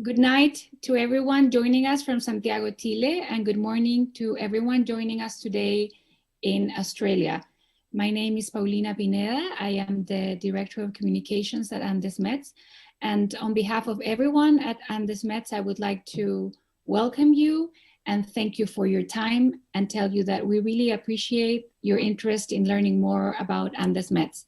Good night to everyone joining us from Santiago, Chile, and good morning to everyone joining us today in Australia. My name is Paulina Pineda. I am the Director of Communications at AndesMETS. And on behalf of everyone at AndesMETS, I would like to welcome you and thank you for your time and tell you that we really appreciate your interest in learning more about AndesMETS.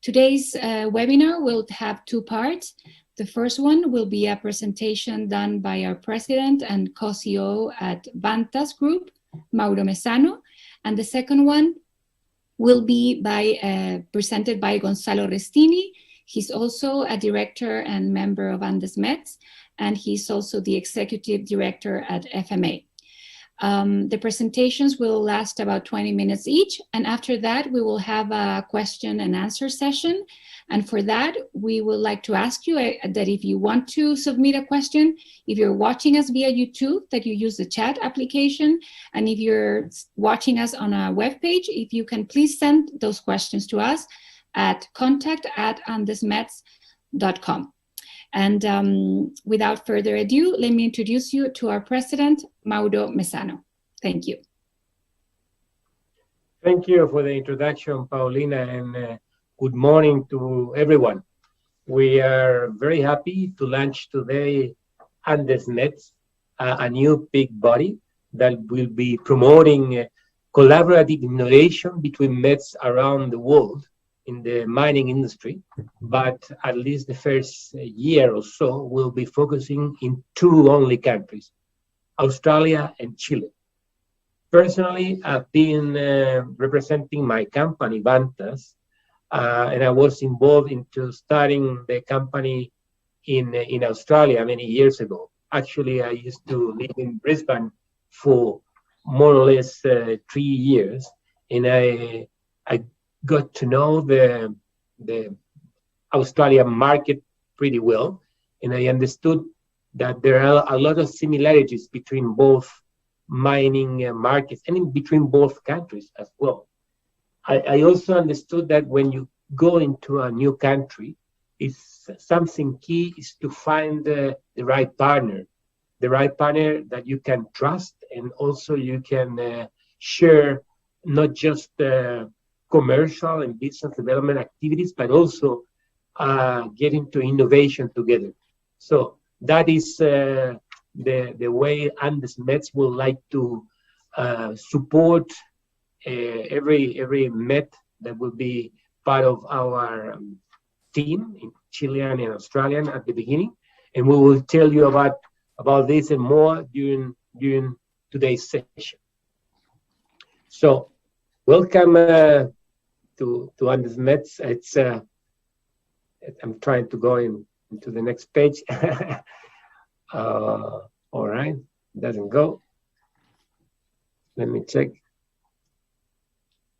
Today's webinar will have two parts. The first one will be a presentation done by our president and co-CEO at Vantas Group, Mauro Mesano. And the second one will be presented by Gonzalo Restini. He's also a director and member of AndesMETS, and he's also the executive director at FMA. The presentations will last about 20 minutes each, and after that we will have a question and answer session. And for that, we would like to ask you that if you want to submit a question, if you're watching us via YouTube, that you use the chat application, and if you're watching us on a web page, if you can please send those questions to us at contact@andesmets.com. And without further ado, let me introduce you to our president, Mauro Mesano. Thank you. Thank you for the introduction, Paulina, and good morning to everyone. We are very happy to launch today AndesMETS, a new big body that will be promoting collaborative innovation between METs around the world in the mining industry, but at least the first year or so we'll be focusing in two only countries, Australia and Chile. Personally, I've been representing my company, Vantas, and I was involved into starting the company in Australia many years ago. Actually, I used to live in Brisbane for more or less 3 years, and I got to know the Australian market pretty well, and I understood that there are a lot of similarities between both mining markets and in between both countries as well. I also understood that when you go into a new country, it's something key is to find the right partner that you can trust, and also you can share not just commercial and business development activities, but also get into innovation together. So that is the way AndesMETS would like to support every MET that will be part of our team in Chilean and Australian at the beginning, and we will tell you about this and more during today's session. So welcome to AndesMETS. It's I'm trying to go into the next page. All right, doesn't go. Let me check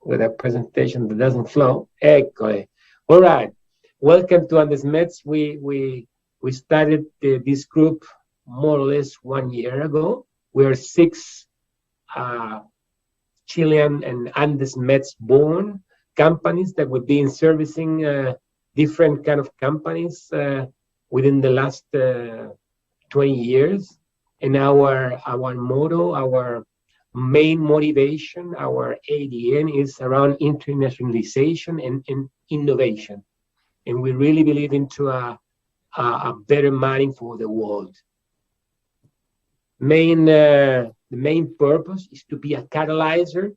with a presentation that doesn't flow. Okay. All right, welcome to AndesMETS. We started this group more or less 1 year ago. We are 6 Chilean and AndesMETS born companies that we've been servicing different kind of companies within the last 20 years. And our motto, our main motivation, our ADN is around internationalization and innovation. And we really believe into a better mining for the world. The main purpose is to be a catalyzer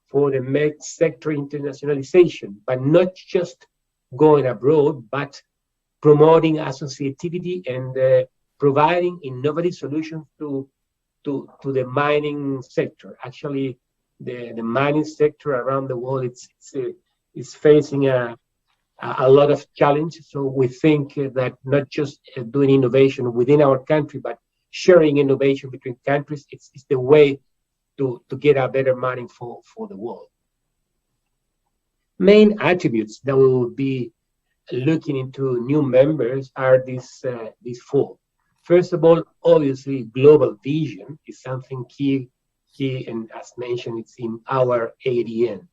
for the MET sector internationalization, but not just going abroad, but promoting associativity and providing innovative solutions to the mining sector. Actually, the mining sector around the world is facing a lot of challenges. So we think that not just doing innovation within our country, but sharing innovation between countries, it's the way to get a better mining for the world. Main attributes that we will be looking into new members are these 4. First of all, obviously, global vision is something key, and as mentioned, it's in our ADN.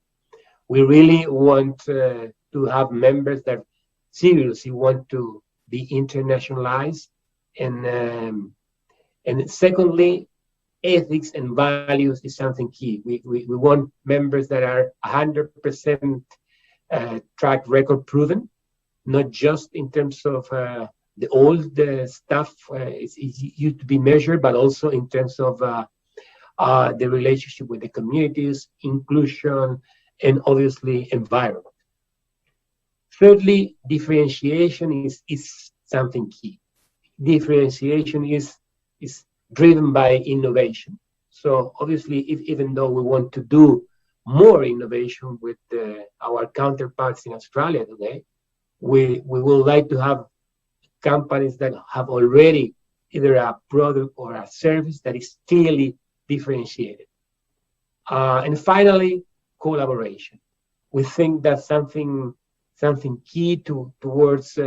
We really want to have members that seriously want to be internationalized And secondly, ethics and values is something key. We want members that are 100% track record proven, not just in terms of the old stuff is used to be measured, but also in terms of the relationship with the communities, inclusion, and obviously environment. Thirdly, differentiation is something key. Differentiation is driven by innovation. So obviously, even though we want to do more innovation with our counterparts in Australia today, we would like to have companies that have already either a product or a service that is clearly differentiated. And finally, collaboration. We think that something key towards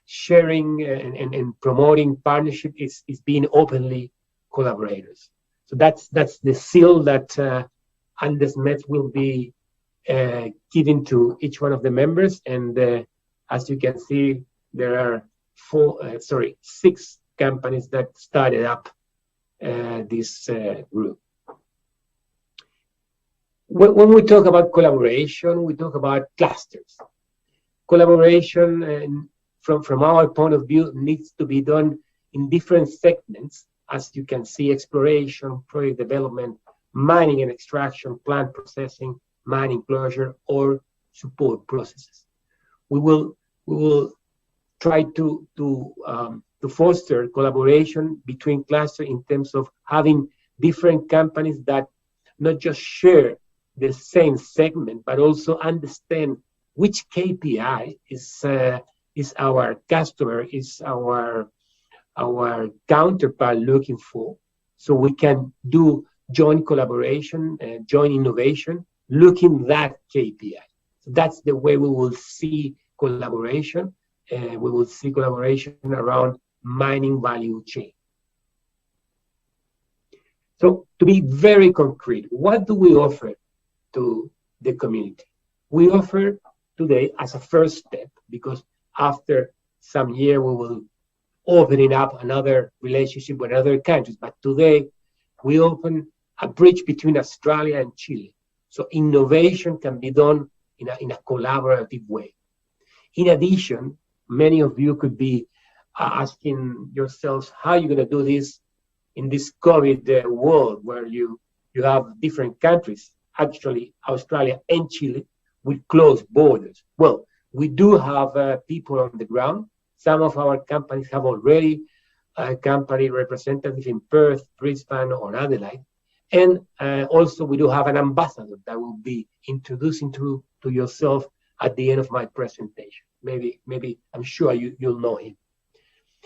sharing and promoting partnership is being openly collaborators. So that's the seal that AndesMETS will be giving to each one of the members. And as you can see, there are 6 companies that started up this group. When we talk about collaboration, we talk about clusters. Collaboration, from our point of view, needs to be done in different segments, as you can see: exploration, project development, mining and extraction, plant processing, mining closure, or support processes. We will try to foster collaboration between clusters in terms of having different companies that not just share the same segment, but also understand which KPI is our customer, is our counterpart looking for, so we can do joint collaboration, joint innovation, looking that KPI. So that's the way we will see collaboration. We will see collaboration around mining value chain. So to be very concrete, what do we offer to the community? We offer today as a first step, because after some year we will opening up another relationship with other countries. But today we open a bridge between Australia and Chile. So innovation can be done in a collaborative way. In addition, many of you could be asking yourselves, how are you going to do this in this COVID world where you have different countries, actually Australia and Chile, with closed borders? Well, we do have people on the ground. Some of our companies have already a company representative in Perth, Brisbane, or Adelaide. And also we do have an ambassador that will be introducing to yourself at the end of my presentation. Maybe I'm sure you'll know him.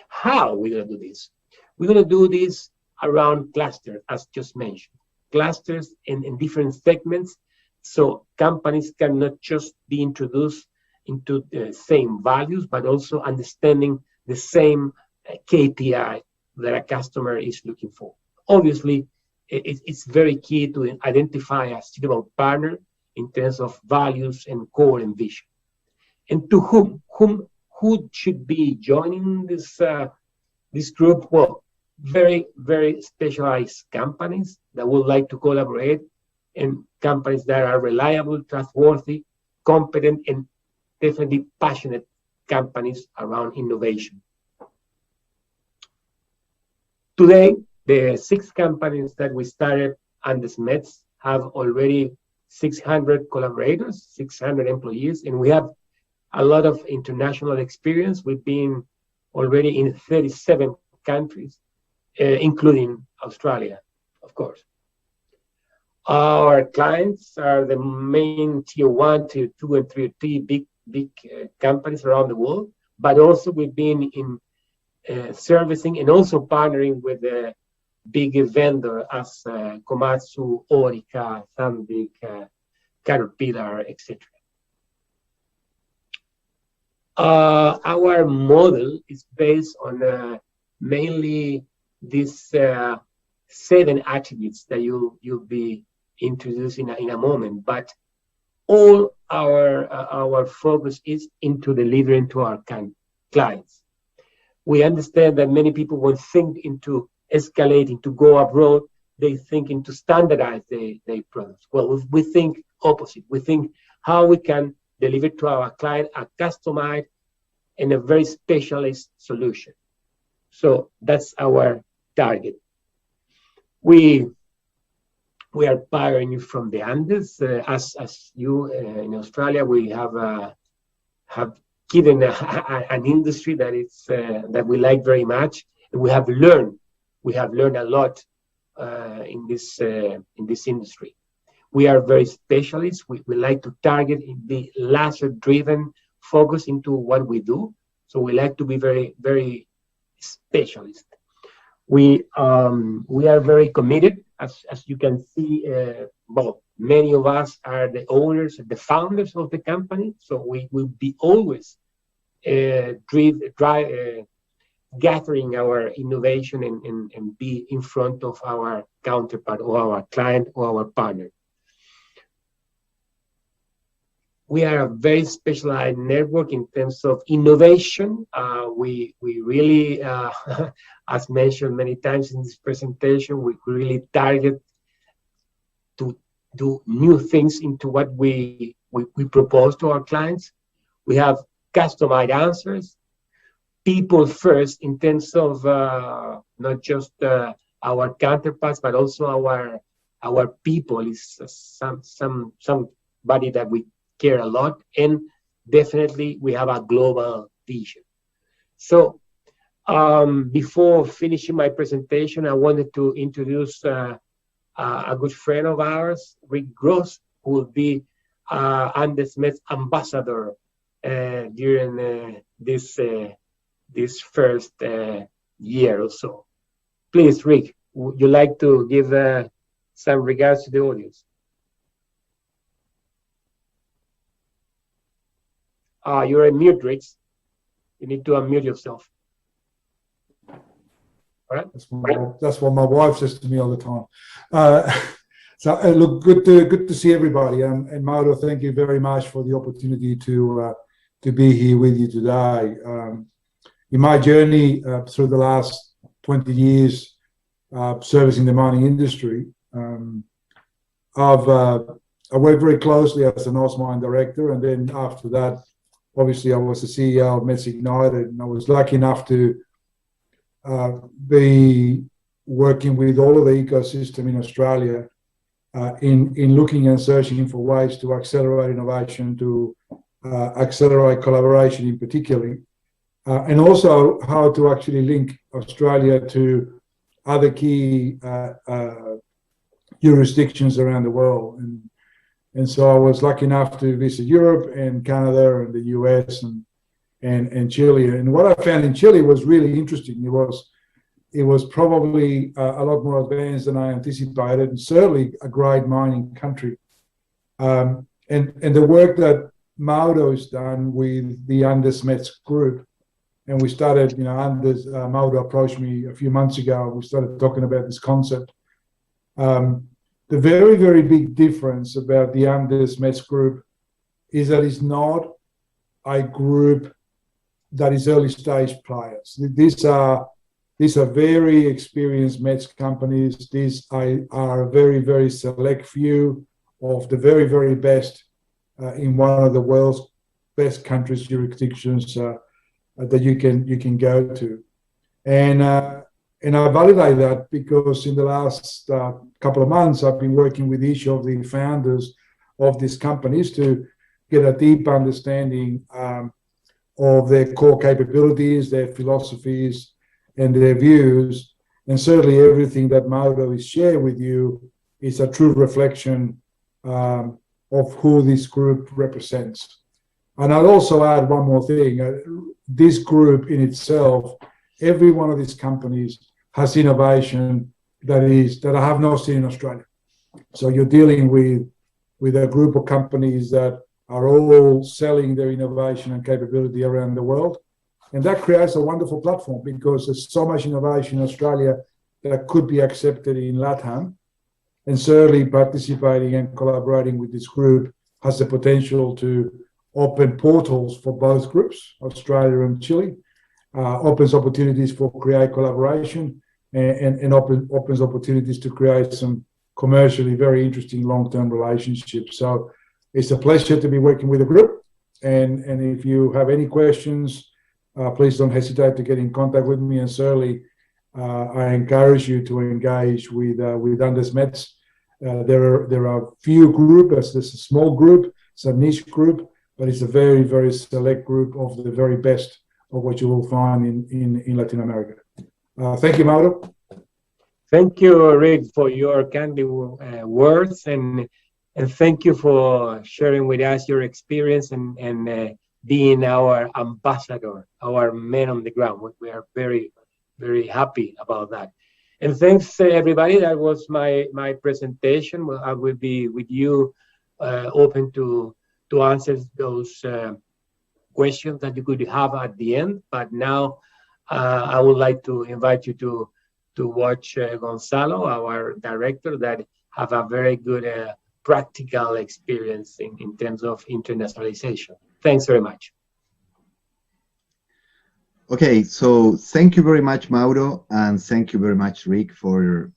How are we going to do this? We're going to do this around clusters, as just mentioned. Clusters in different segments, so companies can not just be introduced into the same values, but also understanding the same KPI that a customer is looking for. Obviously, it's very key to identify a suitable partner in terms of values and core and vision. And to who should be joining this group? Well, very, very specialized companies that would like to collaborate, and companies that are reliable, trustworthy, competent, and definitely passionate companies around innovation. Today, the 6 companies that we started AndesMETS have already 600 collaborators, 600 employees, and we have a lot of international experience. We've been already in 37 countries, including Australia, of course. Our clients are the main tier 1, tier 2, and tier 3 big companies around the world, but also we've been in servicing and also partnering with the big vendor as Komatsu, Orica, Sandvik, Caterpillar, etc. Our model is based on mainly these 7 attributes that you'll be introducing in a moment, but all our focus is into delivering to our clients. We understand that many people, when think into escalating to go abroad, they think into standardize their products. Well, we think opposite. We think how we can deliver to our client a customized and a very specialist solution. So that's our target. We are buying from the Andes. As you in Australia, we have given an industry that it's that we like very much. And we have learned a lot in this industry. We are very specialists. We like to target the laser-driven focus into what we do. So we like to be very, very specialist. We are very committed, as you can see. Well, many of us are the owners, the founders of the company. So we will be always gathering our innovation and be in front of our counterpart or our client or our partner. We are a very specialized network in terms of innovation. We really, as mentioned many times in this presentation, we really target to do new things into what we propose to our clients. We have customized answers, people first in terms of not just our counterparts, but also our people is somebody that we care a lot, and definitely we have a global vision. So before finishing my presentation, I wanted to introduce a good friend of ours, Rick Gross, who will be AndesMETS ambassador during this first year or so. Please, Rick, would you like to give some regards to the audience? You're on mute, Rick. You need to unmute yourself. All right. That's what my wife says to me all the time. So look, good to see everybody. And Mauro, thank you very much for the opportunity to be here with you today. In my journey through the last 20 years servicing the mining industry, I worked very closely as an OzMine director, and then after that, obviously, I was the CEO of METS Ignited, and I was lucky enough to be working with all of the ecosystem in Australia in looking and searching for ways to accelerate innovation, to accelerate collaboration in particular, and also how to actually link Australia to other key jurisdictions around the world. And so I was lucky enough to visit Europe and Canada and the US and Chile. And what I found in Chile was really interesting. It was probably a lot more advanced than I anticipated, and certainly a great mining country. And the work that Mauro's done with the AndesMETS group, and we started, Mauro approached me a few months ago. We started talking about this concept. The very, very big difference about the AndesMETS group is that it's not a group that is early stage players. These are very experienced METS companies. These are a very, very select few of the very, very best in one of the world's best countries, jurisdictions that you can go to. And I validate that because in the last couple of months, I've been working with each of the founders of these companies to get a deep understanding of their core capabilities, their philosophies, and their views. And certainly everything that Mauro is shared with you is a true reflection of who this group represents. And I'll also add one more thing. This group in itself, every one of these companies has innovation that I have not seen in Australia. So you're dealing with a group of companies that are all selling their innovation and capability around the world. And that creates a wonderful platform because there's so much innovation in Australia that could be accepted in LATAM. And certainly participating and collaborating with this group has the potential to open portals for both groups, Australia and Chile. opens opportunities for create collaboration and opens opportunities to create some commercially very interesting long-term relationships. So it's a pleasure to be working with the group. And if you have any questions, please don't hesitate to get in contact with me. And certainly, I encourage you to engage with AndesMETS. There are few groups. There's a small group. It's a niche group, but it's a very, very select group of the very best of what you will find in Latin America. Thank you, Mauro. Thank you, Rick, for your kindly words, and thank you for sharing with us your experience and being our ambassador, our man on the ground. We are very, very happy about that. And thanks, everybody. That was my presentation. Well, I will be with you, open to answer those questions that you could have at the end. But now I would like to invite you to watch Gonzalo, our director, that have a very good practical experience in terms of internationalization. Thanks very much. Okay, so thank you very much, Mauro, and thank you very much, Rick, for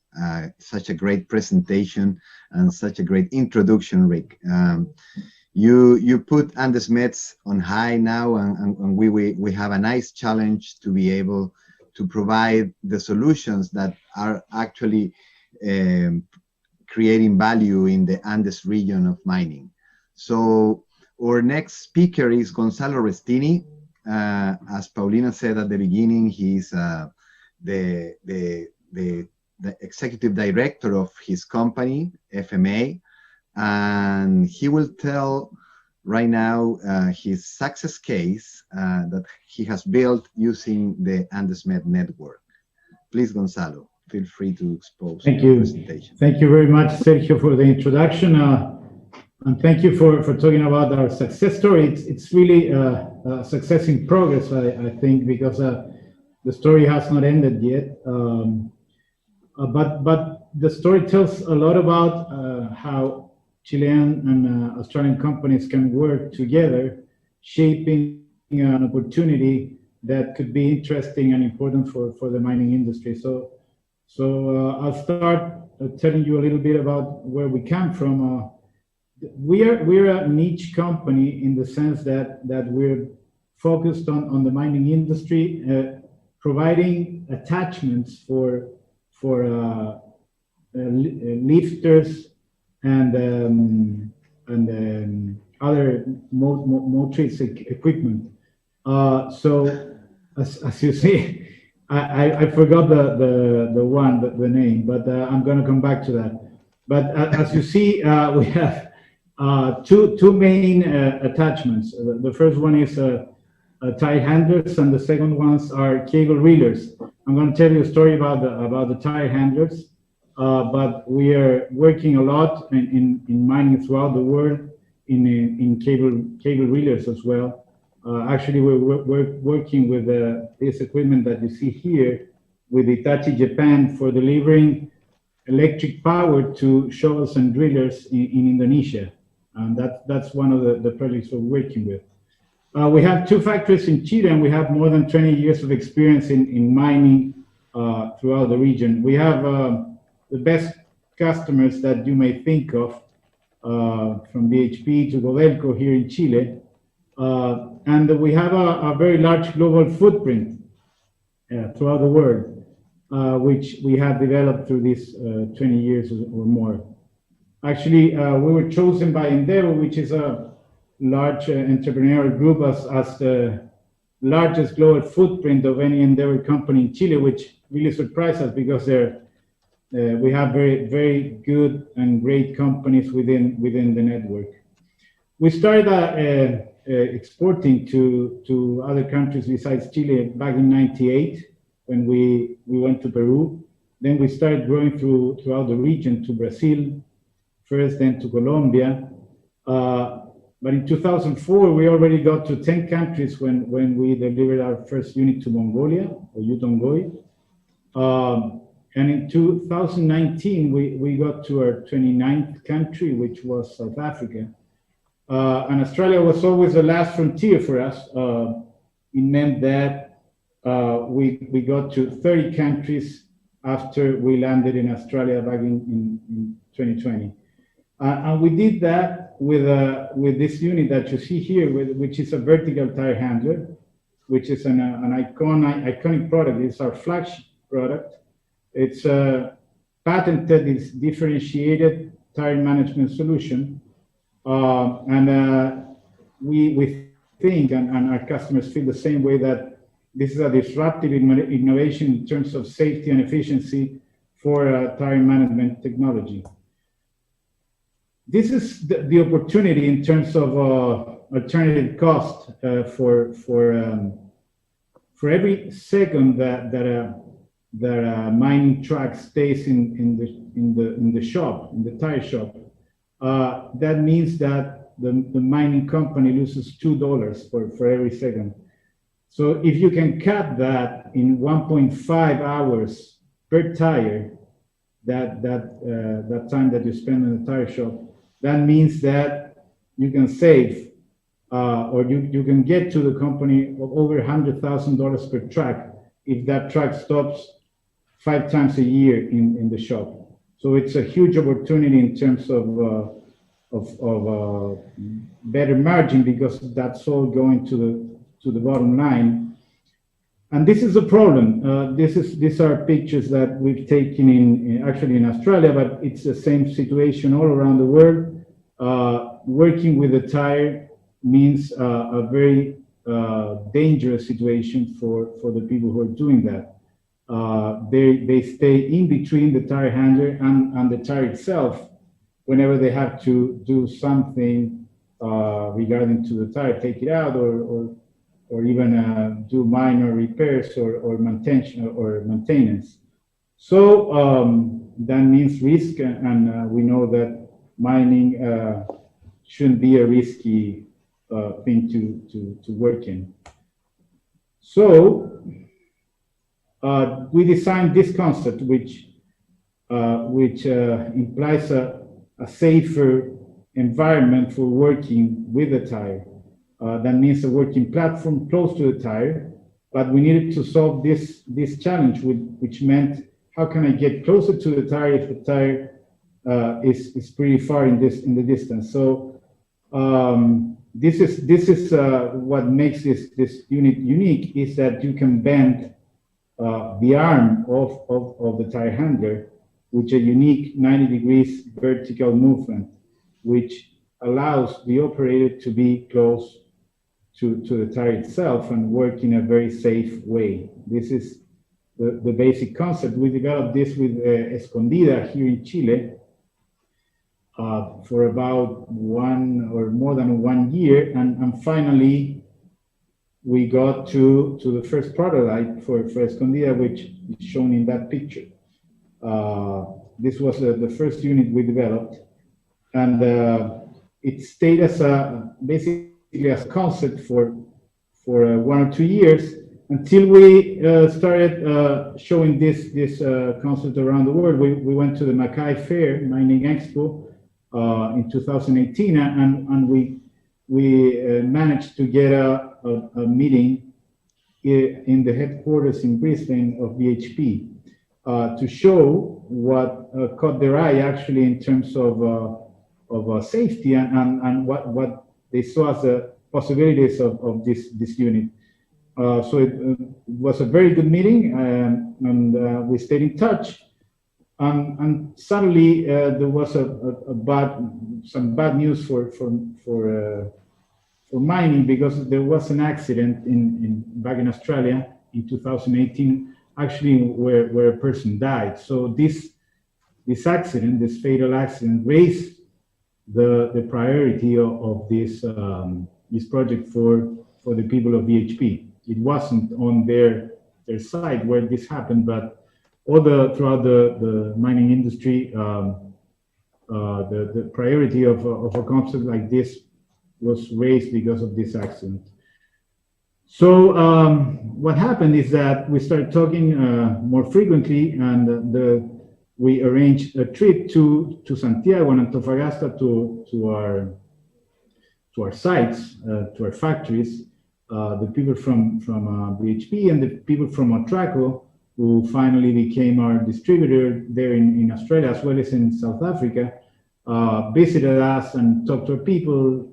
such a great presentation and such a great introduction, Rick. You put AndesMETS on high now, and we have a nice challenge to be able to provide the solutions that are actually creating value in the Andes region of mining. So our next speaker is Gonzalo Restini. As Paulina said at the beginning, he's the executive director of his company, FMA, and he will tell right now his success case that he has built using the AndesMET network. Please, Gonzalo, feel free to expose your presentation. Thank you very much, Sergio, for the introduction. And thank you for talking about our success story. It's really a success in progress, I think, because the story has not ended yet. But the story tells a lot about how Chilean and Australian companies can work together, shaping an opportunity that could be interesting and important for the mining industry. So I'll start telling you a little bit about where we come from. We're a niche company in the sense that we're focused on the mining industry, providing attachments for lifters and other motrice equipment. So as you see, I forgot the name, but I'm going to come back to that. But as you see, we have two main attachments. The first one is tire handlers, and the second ones are cable reelers. I'm going to tell you a story about the tire handlers. But we are working a lot in mining throughout the world in cable reelers as well. Actually, we're working with this equipment that you see here with Hitachi Japan for delivering electric power to shovels and drillers in Indonesia. And that's one of the projects we're working with. We have two factories in Chile, and we have more than 20 years of experience in mining throughout the region. We have the best customers that you may think of, from BHP to Codelco here in Chile. And we have a very large global footprint throughout the world, which we have developed through these 20 years or more. Actually, we were chosen by Endeavor, which is a large entrepreneurial group, as the largest global footprint of any Endeavor company in Chile, which really surprised us because we have very, very good and great companies within the network. We started exporting to other countries besides Chile back in '98 when we went to Peru. Then we started growing throughout the region to Brazil first, then to Colombia. But in 2004, we already got to 10 countries when we delivered our first unit to Mongolia, or Utongoy. And in 2019, we got to our 29th country, which was South Africa. And Australia was always the last frontier for us. It meant that we got to 30 countries after we landed in Australia back in 2020. And we did that with this unit that you see here, which is a vertical tire handler, which is an iconic product. It's our flagship product. It's a patented, it's differentiated tire management solution. We think, and our customers feel the same way, that this is a disruptive innovation in terms of safety and efficiency for tire management technology. This is the opportunity in terms of alternative cost for every second that a mining truck stays in the shop, in the tire shop. That means that the mining company loses $2 for every second. So if you can cut that in 1.5 hours per tire, that time that you spend in the tire shop, that means that you can save or you can get to the company of over $100,000 per truck if that truck stops 5 times a year in the shop. So it's a huge opportunity in terms of better margin, because that's all going to the bottom line. And this is a problem. These are pictures that we've taken actually in Australia, but it's the same situation all around the world. Working with a tire means a very dangerous situation for the people who are doing that. They stay in between the tire handler and the tire itself whenever they have to do something regarding to the tire, take it out, or even do minor repairs or maintenance. So that means risk, and we know that mining shouldn't be a risky thing to work in. So we designed this concept, which implies a safer environment for working with the tire. That means a working platform close to the tire, but we needed to solve this challenge, which meant, how can I get closer to the tire if the tire is pretty far in the distance? So this is what makes this unit unique, is that you can bend the arm of the tire handler with a unique 90 degrees vertical movement, which allows the operator to be close to the tire itself and work in a very safe way. This is the basic concept. We developed this with Escondida here in Chile for about more than 1 year, and finally we got to the first prototype for Escondida, which is shown in that picture. This was the first unit we developed, and it stayed as basically as a concept for 1 or 2 years, until we started showing this concept around the world. We went to the Mackay Fair Mining Expo in 2018, and we managed to get a meeting in the headquarters in Brisbane of BHP to show what caught their eye actually in terms of safety and what they saw as the possibilities of this unit. So it was a very good meeting, and we stayed in touch. And suddenly there was some bad news for mining, because there was an accident back in Australia in 2018, actually where a person died. So this accident, this fatal accident, raised the priority of this project for the people of BHP. It wasn't on their side where this happened, but throughout the mining industry, the priority of a concept like this was raised because of this accident. So what happened is that we started talking more frequently, and we arranged a trip to Santiago and Antofagasta to our sites, to our factories, the people from BHP and the people from Otraco, who finally became our distributor there in Australia as well as in South Africa, visited us and talked to our people,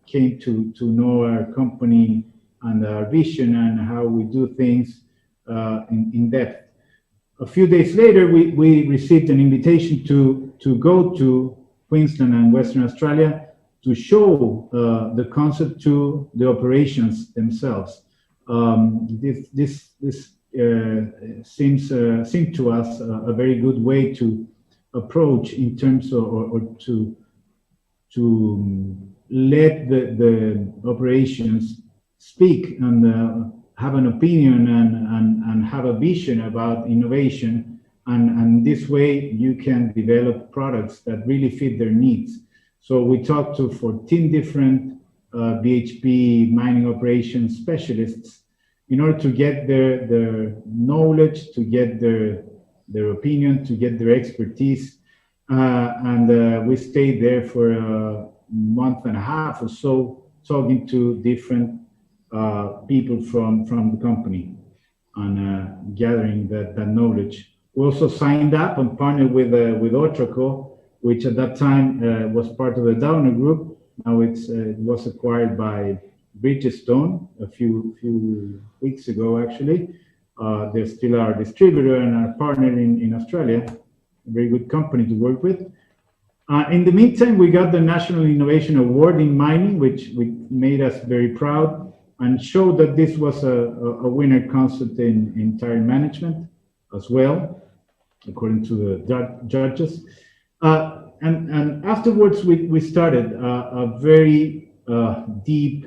came to know our company and our vision and how we do things in depth. A few days later, we received an invitation to go to Queensland and Western Australia to show the concept to the operations themselves. This seemed to us a very good way to approach in terms of, or to let the operations speak and have an opinion and have a vision about innovation, and this way you can develop products that really fit their needs. So we talked to 14 different BHP mining operations specialists in order to get their knowledge, to get their opinion, to get their expertise. And we stayed there for a month and a half or so, talking to different people from the company and gathering that knowledge. We also signed up and partnered with Otraco, which at that time was part of the Downer Group. Now it was acquired by Bridgestone a few weeks ago, actually. They're still our distributor and our partner in Australia. A very good company to work with. In the meantime, we got the National Innovation Award in mining, which made us very proud and showed that this was a winner concept in tire management as well, according to the judges. And afterwards, we started a very deep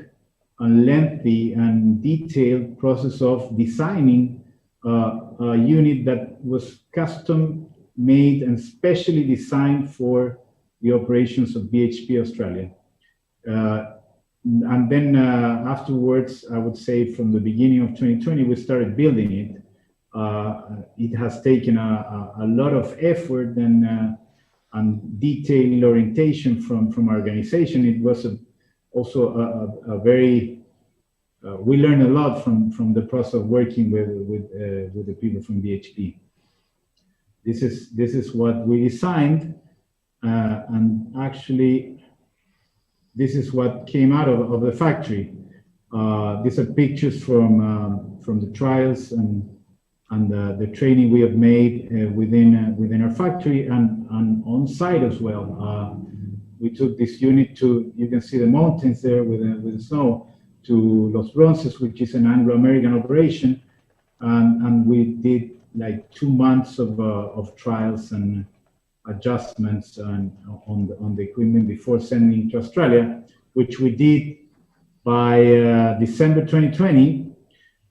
and lengthy and detailed process of designing a unit that was custom made and specially designed for the operations of BHP Australia. And then afterwards, I would say from the beginning of 2020, we started building it. It has taken a lot of effort and detailed orientation from our organization. It was also a very, we learned a lot from the process of working with the people from BHP. This is what we designed, and actually, this is what came out of the factory. These are pictures from the trials and the training we have made within our factory and on site as well. We took this unit to, you can see the mountains there with the snow, to Los Bronces, which is an Anglo-American operation, and we did like 2 months of trials and adjustments on the equipment before sending to Australia, which we did by December 2020.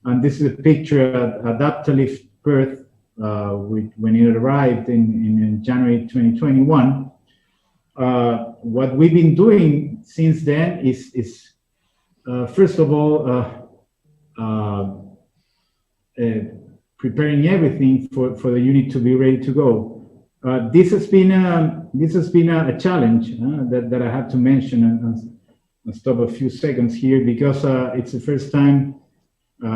And this is a picture at Adaptalift Perth when it arrived in January 2021. What we've been doing since then is first of all, preparing everything for the unit to be ready to go. This has been a challenge that I have to mention and stop a few seconds here, because it's the first time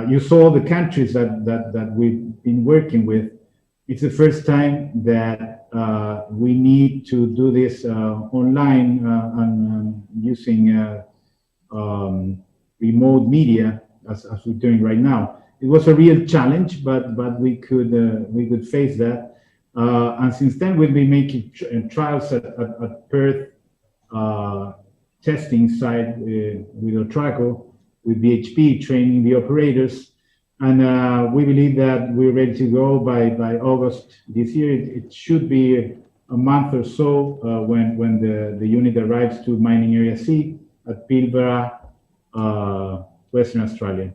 you saw the countries that we've been working with. It's the first time that we need to do this online and using remote media as we're doing right now. It was a real challenge, but we could face that. And since then, we've been making trials at Perth testing site with Otraco, with BHP, training the operators. And we believe that we're ready to go by August this year. It should be a month or so when the unit arrives to Mining Area C at Pilbara, Western Australia.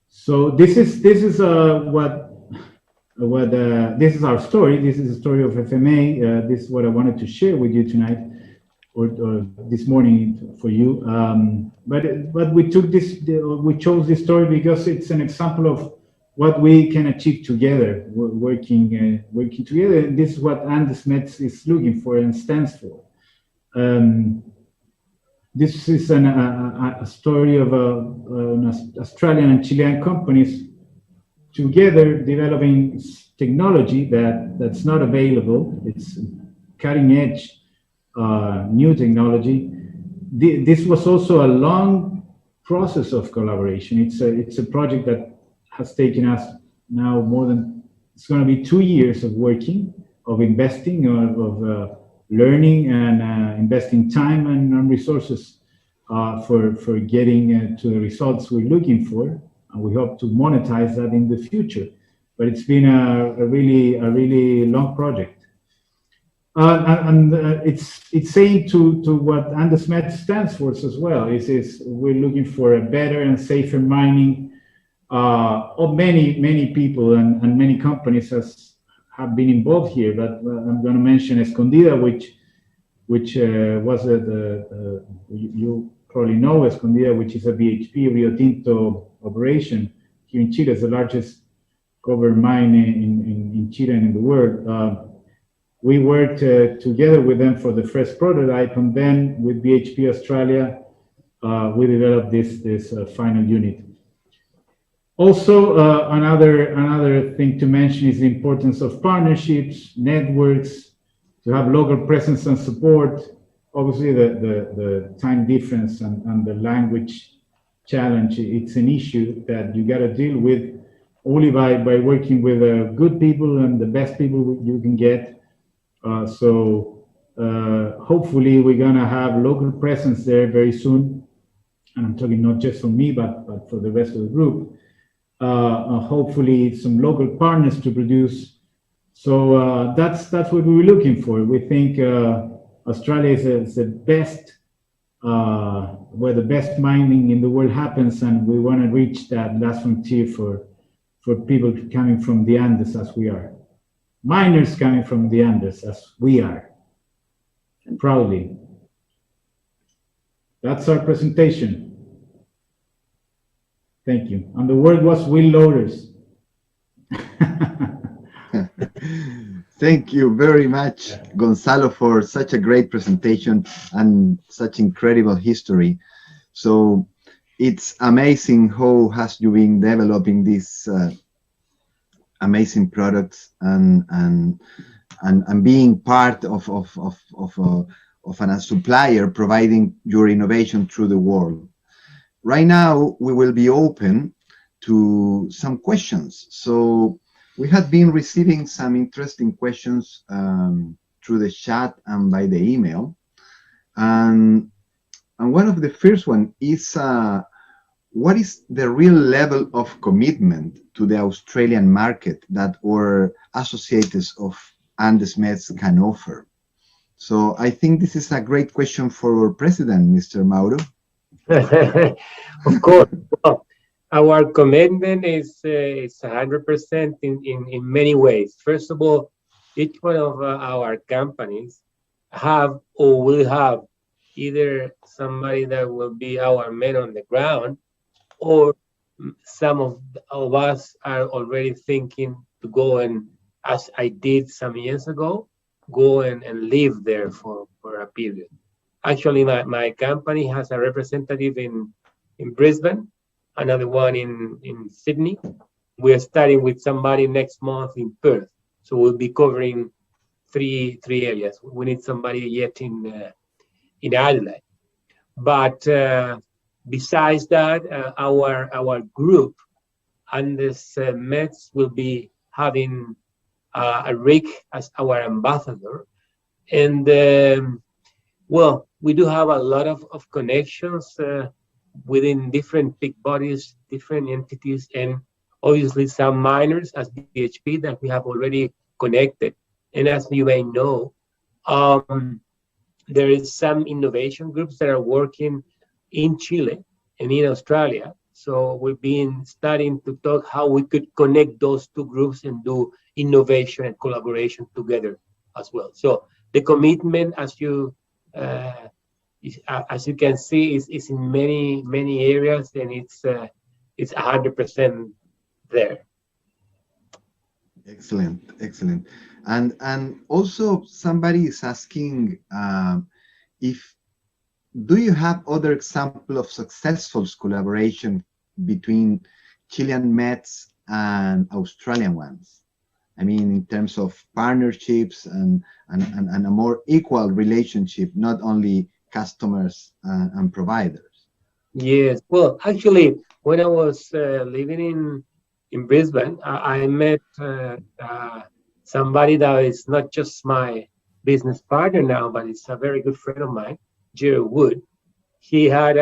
So this is this is our story. This is the story of FMA. This is what I wanted to share with you tonight, or this morning for you. But we took this, we chose this story because it's an example of what we can achieve together, working together. And this is what AndesMETS is looking for and stands for. this is a story of an Australian and Chilean companies together developing technology that's not available. It's cutting edge, new technology. This was also a long process of collaboration. It's a project that has taken us now it's going to be 2 years of working, of investing, of learning and investing time and resources for getting to the results we're looking for. And we hope to monetize that in the future. But it's been a really long project. It's saying to what AndesMETS stands for as well. Is we're looking for a better and safer mining. Of many people and many companies have been involved here. But I'm going to mention Escondida, which was you probably know Escondida, which is a BHP Rio Tinto operation here in Chile. It's the largest copper mine in Chile and in the world. We worked together with them for the first prototype, and then with BHP Australia, we developed this final unit. Also, another thing to mention is the importance of partnerships, networks, to have local presence and support. Obviously, the time difference and the language challenge, it's an issue that you got to deal with only by working with good people and the best people you can get. So hopefully we're going to have local presence there very soon. And I'm talking not just for me, but for the rest of the group. Hopefully some local partners to produce. So that's what we were looking for. We think Australia is the best, where the best mining in the world happens, and we want to reach that last frontier for people coming from the Andes as we are. Miners coming from the Andes as we are. Proudly. That's our presentation. Thank you. And the word was wheel loaders. Thank you very much, Gonzalo, for such a great presentation and such incredible history. So it's amazing how has you been developing these amazing products and being part of a supplier providing your innovation through the world. Right now, we will be open to some questions. So we have been receiving some interesting questions through the chat and by the email. And one of the first one is, what is the real level of commitment to the Australian market that our associates of AndesMETS can offer? So I think this is a great question for our president, Mr. Mauro. Of course. Well, our commitment is 100% in many ways. First of all, each one of our companies have or will have either somebody that will be our man on the ground, or some of us are already thinking to go and, as I did some years ago, go and live there for a period. Actually, my company has a representative in Brisbane, another one in Sydney. We are starting with somebody next month in Perth. So we'll be covering three areas. We need somebody yet in Adelaide. But besides that, our group, AndesMETS, will be having Rick as our ambassador. And well, we do have a lot of connections within different big bodies, different entities, and obviously some miners as BHP that we have already connected. And as you may know, there is some innovation groups that are working in Chile and in Australia. So we've been starting to talk how we could connect those two groups and do innovation and collaboration together as well. So the commitment, as you can see, is in many areas, and it's 100% there. Excellent. And also somebody is asking if do you have other example of successful collaboration between Chilean METs and Australian ones? I mean, in terms of partnerships and a more equal relationship, not only customers and providers. Yes, well, actually, when I was living in Brisbane, I met somebody that is not just my business partner now, but it's a very good friend of mine, Jerry Wood. He had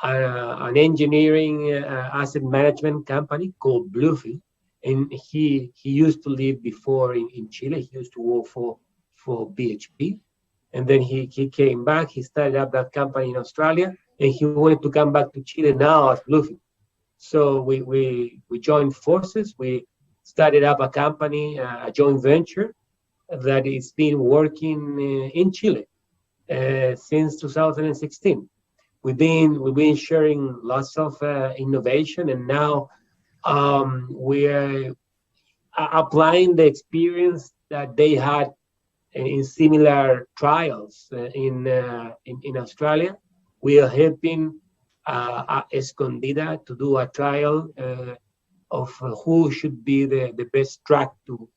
an engineering asset management company called Bluefield, and he used to live before in Chile. He used to work for BHP, and then he came back. He started up that company in Australia, and he wanted to come back to Chile now as Bluefield. So we joined forces. We started up a company, a joint venture that is been working in Chile since 2016. We've been sharing lots of innovation, and now we're applying the experience that they had in similar trials in Australia. We are helping Escondida to do a trial of who should be the best track to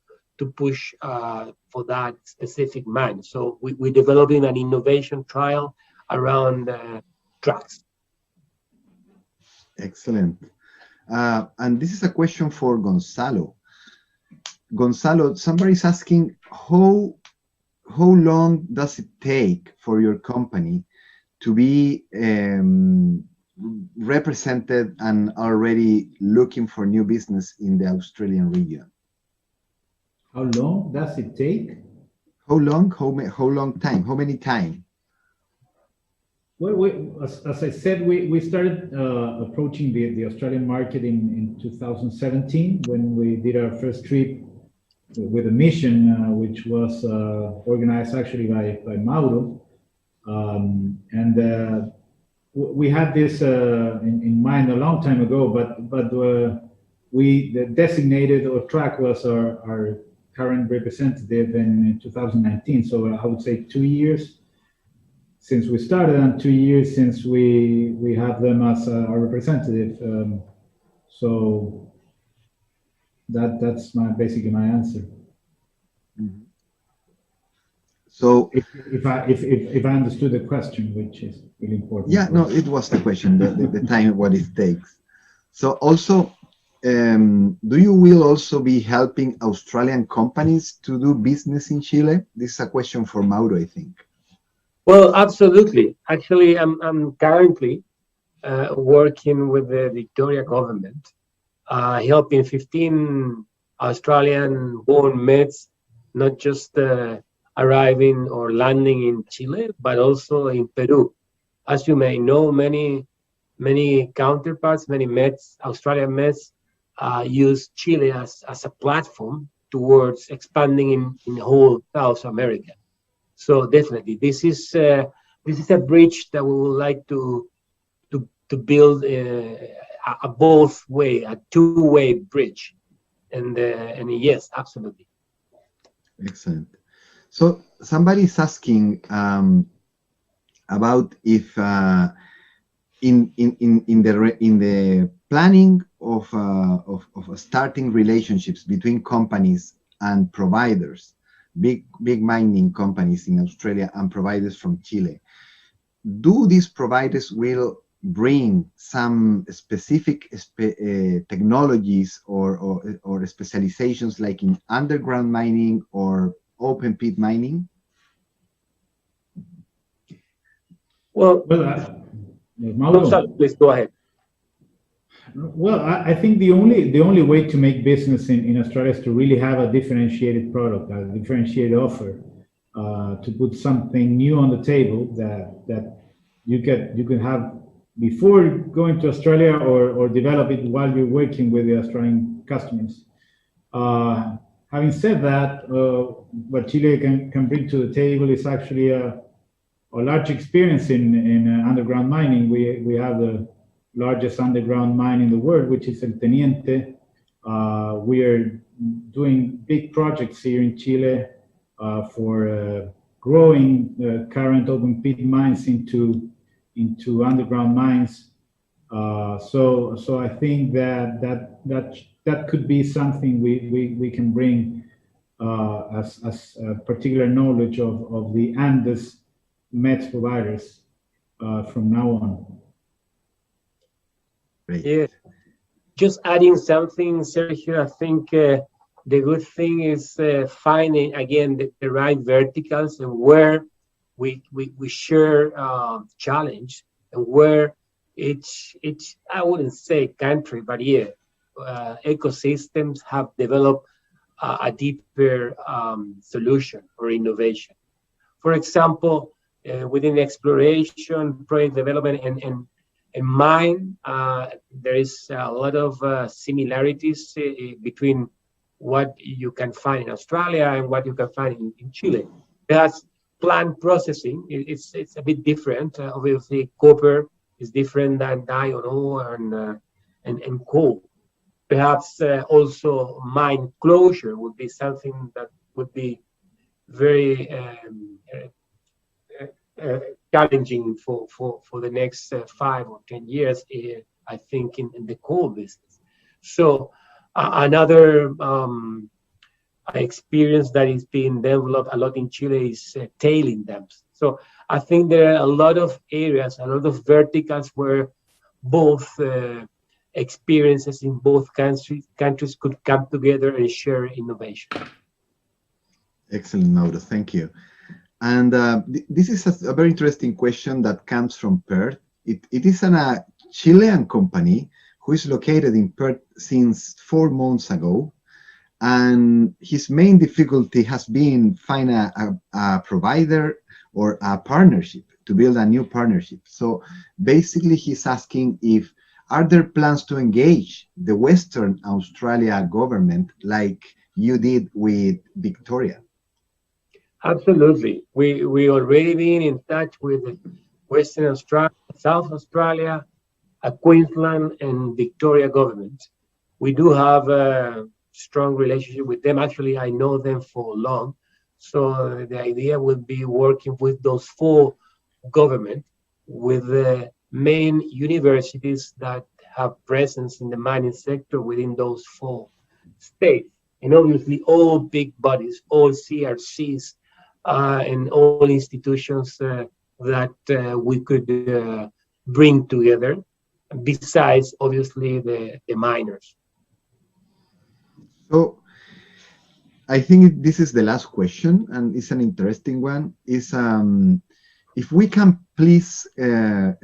push for that specific mine. So we're developing an innovation trial around tracks. Excellent. And this is a question for Gonzalo. Gonzalo, somebody's asking how long does it take for your company to be represented and already looking for new business in the Australian region? How long does it take? How long? How long time? How many time? Well, as I said, we started approaching the Australian market in 2017 when we did our first trip with a mission, which was organized actually by Mauro. And we had this in mind a long time ago, but the designated or track was our current representative in 2019. So I would say 2 years since we started and 2 years since we have them as our representative. So that's basically my answer. Mm-hmm. So if I understood the question, which is really important. Yeah, no, it was the question, the time, what it takes. So also, do you will also be helping Australian companies to do business in Chile? This is a question for Mauro, I think. Well, absolutely. Actually, I'm currently working with the Victoria government, helping 15 Australian-born METs, not just arriving or landing in Chile, but also in Peru. As you may know, many counterparts, many METs, Australian METs, use Chile as a platform towards expanding in whole South America. So definitely, this is a bridge that we would like to build a both way, a two-way bridge, and yes, absolutely. Excellent. So somebody is asking about if in the planning of starting relationships between companies and providers, big mining companies in Australia and providers from Chile, do these providers will bring some specific technologies or specializations like in underground mining or open pit mining? Well, please go ahead. Well, I think the only way to make business in Australia is to really have a differentiated product, a differentiated offer, to put something new on the table that you can have before going to Australia or develop it while you're working with the Australian customers. Having said that, what Chile can bring to the table is actually a large experience in underground mining. We have the largest underground mine in the world, which is El Teniente. We are doing big projects here in Chile for growing current open pit mines into underground mines. So I think that could be something we can bring as a particular knowledge of the AndesMETS providers from now on. Great. Yeah. Just adding something, Sergio, I think the good thing is finding, again, the right verticals and where we share challenge, and where each, I wouldn't say country, but yeah, ecosystems have developed a deeper solution or innovation. For example, within exploration, project development, and mine, there is a lot of similarities between what you can find in Australia and what you can find in Chile. There's plant processing, it's a bit different. Obviously, copper is different than iron ore and coal. Perhaps also mine closure would be something that would be very challenging for the next 5 or 10 years, I think, in the coal business. So another experience that is being developed a lot in Chile is tailing dams. So I think there are a lot of areas, a lot of verticals where both experiences in both countries could come together and share innovation. Excellent, Mauro. Thank you. And this is a very interesting question that comes from Perth. It is a Chilean company who is located in Perth since 4 months ago. And his main difficulty has been find a provider or a partnership, to build a new partnership. So basically he's asking if are there plans to engage the Western Australia government like you did with Victoria? Absolutely. We already been in touch with Western Australia, South Australia, Queensland, and Victoria governments. We do have a strong relationship with them. Actually, I know them for long. So the idea would be working with those 4 governments, with the main universities that have presence in the mining sector within those 4 states. And obviously all big bodies, all CRCs, and all institutions that we could bring together, besides obviously the miners. So I think this is the last question, and it's an interesting one. Is if we can please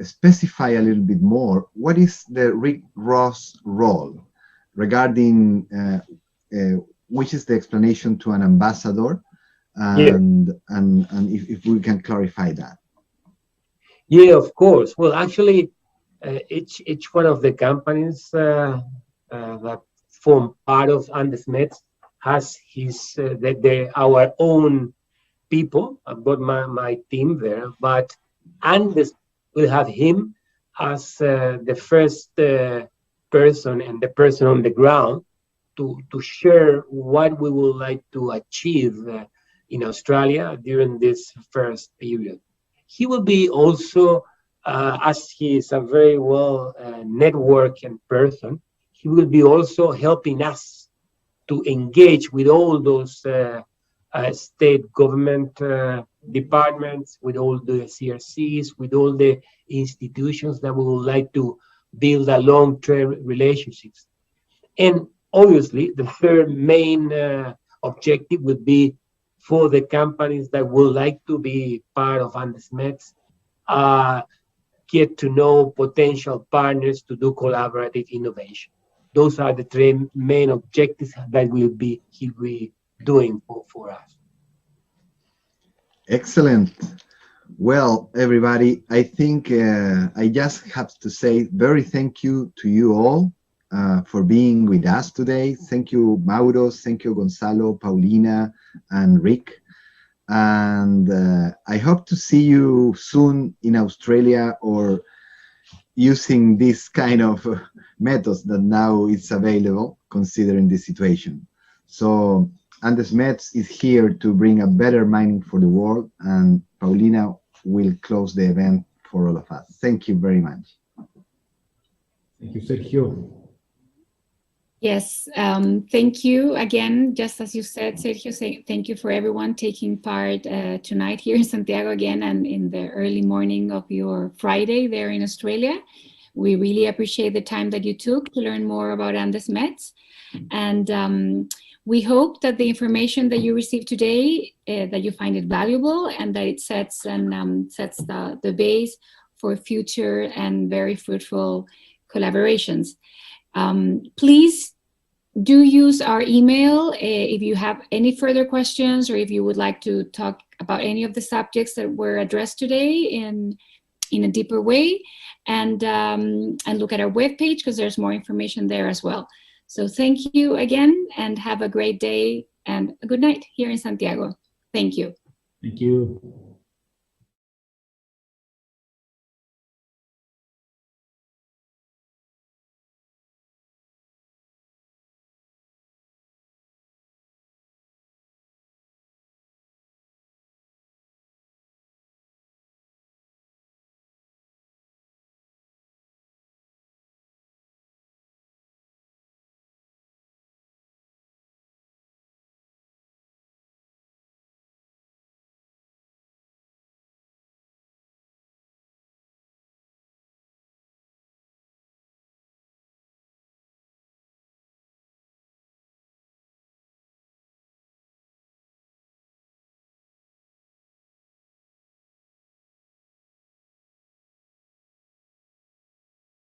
specify a little bit more, what is the Rick Ross role regarding which is the explanation to an ambassador, and if we can clarify that. Yeah, of course. Well, actually, each one of the companies that form part of AndesMETS has his our own people. I've got my team there, but Andes will have him as the first person and the person on the ground to share what we would like to achieve in Australia during this first period. He will be also, as he is a very well networking person, he will be also helping us to engage with all those state government departments, with all the CRCs, with all the institutions that we would like to build a long-term relationships. And obviously, the third main objective would be for the companies that would like to be part of AndesMETS, get to know potential partners to do collaborative innovation. Those are the 3 main objectives that he'll be doing for us. Excellent. Well, everybody, I think I just have to say very thank you to you all for being with us today. Thank you, Mauro. Thank you, Gonzalo, Paulina, and Rick. And I hope to see you soon in Australia, or using this kind of methods that now is available, considering the situation. So AndesMETS is here to bring a better mining for the world, and Paulina will close the event for all of us. Thank you very much. Thank you, Sergio. Yes, thank you again. Just as you said, Sergio, thank you for everyone taking part tonight here in Santiago again, and in the early morning of your Friday there in Australia. We really appreciate the time that you took to learn more about AndesMETS. And we hope that the information that you received today, that you find it valuable, and that it sets the base for future and very fruitful collaborations. Please do use our email if you have any further questions, or if you would like to talk about any of the subjects that were addressed today in a deeper way, and look at our webpage, because there's more information there as well. So thank you again, and have a great day and a good night here in Santiago. Thank you. Thank you.